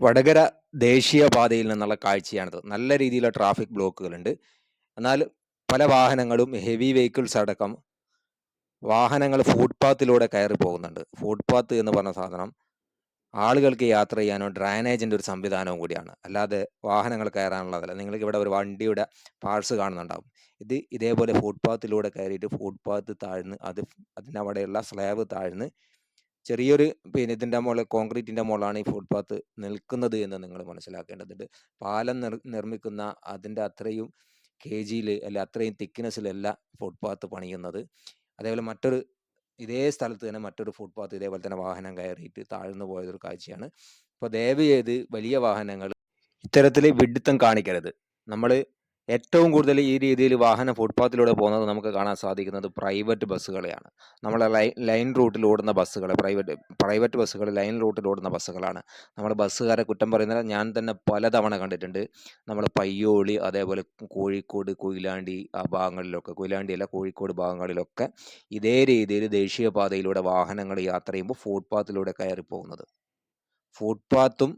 വടകര ദേശീയപാതയിൽ നിന്നുള്ള കാഴ്ചയാണിത്. നല്ല രീതിയിലുള്ള ട്രാഫിക് ബ്ലോക്കുകളുണ്ട്. എന്നാൽ പല വാഹനങ്ങളും ഹെവി വെഹിക്കിൾസ് അടക്കം വാഹനങ്ങൾ ഫുട്പാത്തിലൂടെ കയറി പോകുന്നുണ്ട്. ഫുട്പാത്ത് എന്ന് പറഞ്ഞ സാധനം ആളുകൾക്ക് യാത്ര ചെയ്യാനോ ഡ്രൈനേജിൻ്റെ ഒരു സംവിധാനവും കൂടിയാണ്. അല്ലാതെ വാഹനങ്ങൾ കയറാനുള്ളതല്ല. നിങ്ങൾക്ക് ഇവിടെ ഒരു വണ്ടിയുടെ പാർട്സ് കാണുന്നുണ്ടാവും. ഇതേപോലെ ഫുട്പാത്തിലൂടെ കയറിയിട്ട് ഫുട്പാത്ത് താഴ്ന്ന് അതിനവിടെയുള്ള സ്ലാബ് താഴ്ന്ന് ചെറിയൊരു ഇതിൻ്റെ മുകളിൽ കോൺക്രീറ്റിൻ്റെ മുകളിലാണ് ഈ ഫുട്പാത്ത് നിൽക്കുന്നത് എന്ന് നിങ്ങൾ മനസ്സിലാക്കേണ്ടതുണ്ട്. പാലം നിർമ്മിക്കുന്ന അതിൻ്റെ അത്രയും കെ.ജിയിൽ അല്ല അത്രയും തിക്നെസ്സിലല്ല ഫുട്പാത്ത് പണിയുന്നത്. അതേപോലെ ഇതേ സ്ഥലത്ത് തന്നെ മറ്റൊരു ഫുട്പാത്ത് ഇതേപോലെ തന്നെ വാഹനം കയറിയിട്ട് താഴ്ന്നു പോയതൊരു കാഴ്ചയാണ്. അപ്പോൾ ദയവ് ചെയ്ത് വലിയ വാഹനങ്ങൾ ഇത്തരത്തിൽ വിഡ്ഢിത്തം കാണിക്കരുത്. നമ്മൾ ഏറ്റവും കൂടുതൽ ഈ രീതിയിൽ വാഹനം ഫുട്പാത്തിലൂടെ പോകുന്നത് നമുക്ക് കാണാൻ സാധിക്കുന്നത് പ്രൈവറ്റ് ബസ്സുകളെയാണ്. നമ്മളെ ലൈൻ റൂട്ടിൽ ഓടുന്ന ബസ്സുകൾ, പ്രൈവറ്റ് ബസ്സുകൾ ലൈൻ റൂട്ടിൽ ഓടുന്ന ബസ്സുകളാണ്. നമ്മൾ ബസ്സുകാരെ കുറ്റം പറയുന്നത് ഞാൻ തന്നെ പലതവണ കണ്ടിട്ടുണ്ട്. നമ്മൾ പയ്യോളി, അതേപോലെ കോഴിക്കോട്, കൊയിലാണ്ടി ആ ഭാഗങ്ങളിലൊക്കെ, കൊയിലാണ്ടിയല്ല കോഴിക്കോട് ഭാഗങ്ങളിലൊക്കെ ഇതേ രീതിയിൽ ദേശീയപാതയിലൂടെ വാഹനങ്ങൾ യാത്ര ചെയ്യുമ്പോൾ ഫുട്പാത്തിലൂടെ കയറി പോകുന്നത്. ഫുട്പാത്തും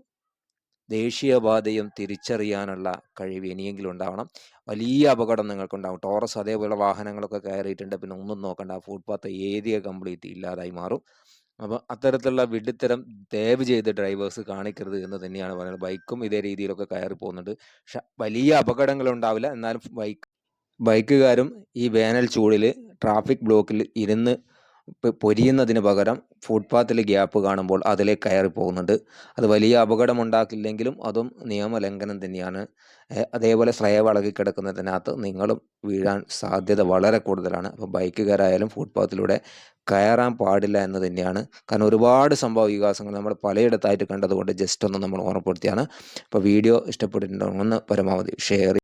ദേശീയപാതയും തിരിച്ചറിയാനുള്ള കഴിവ് ഇനിയെങ്കിലും ഉണ്ടാവണം. വലിയ അപകടം നിങ്ങൾക്കുണ്ടാവും. ടോറസ് അതേപോലെ വാഹനങ്ങളൊക്കെ കയറിയിട്ടുണ്ട്, പിന്നെ ഒന്നും നോക്കണ്ട, ആ ഫുട്പാത്ത് ഏരിയ കംപ്ലീറ്റ് ഇല്ലാതായി മാറും. അപ്പോൾ അത്തരത്തിലുള്ള വിഡ്ഢിത്തരം ദയവ് ചെയ്ത് ഡ്രൈവേഴ്സ് കാണിക്കരുത് എന്ന് തന്നെയാണ് പറയുന്നത്. ബൈക്കും ഇതേ രീതിയിലൊക്കെ കയറി പോകുന്നുണ്ട്. പക്ഷെ വലിയ അപകടങ്ങളുണ്ടാവില്ല. എന്നാലും ബൈക്കുകാരും ഈ വേനൽ ചൂടിൽ ട്രാഫിക് ബ്ലോക്കിൽ ഇരുന്ന് പൊരിയുന്നതിന് പകരം ഫുട്പാത്തിൽ ഗ്യാപ്പ് കാണുമ്പോൾ അതിലേക്ക് കയറി പോകുന്നുണ്ട്. അത് വലിയ അപകടമുണ്ടാക്കില്ലെങ്കിലും അതും നിയമലംഘനം തന്നെയാണ്. അതേപോലെ സ്ലൈവ് ഇളകി കിടക്കുന്നതിനകത്ത് നിങ്ങളും വീഴാൻ സാധ്യത വളരെ കൂടുതലാണ്. അപ്പോൾ ബൈക്കുകാരായാലും ഫുട്പാത്തിലൂടെ കയറാൻ പാടില്ല എന്ന് തന്നെയാണ്. കാരണം ഒരുപാട് സംഭവ വികാസങ്ങൾ നമ്മൾ പലയിടത്തായിട്ട് കണ്ടതുകൊണ്ട് ജസ്റ്റ് ഒന്ന് നമ്മൾ ഓർമ്മപ്പെടുത്തിയാണ്. അപ്പോൾ വീഡിയോ ഇഷ്ടപ്പെട്ടിട്ടുണ്ടെങ്കിൽ ഒന്ന് പരമാവധി ഷെയർ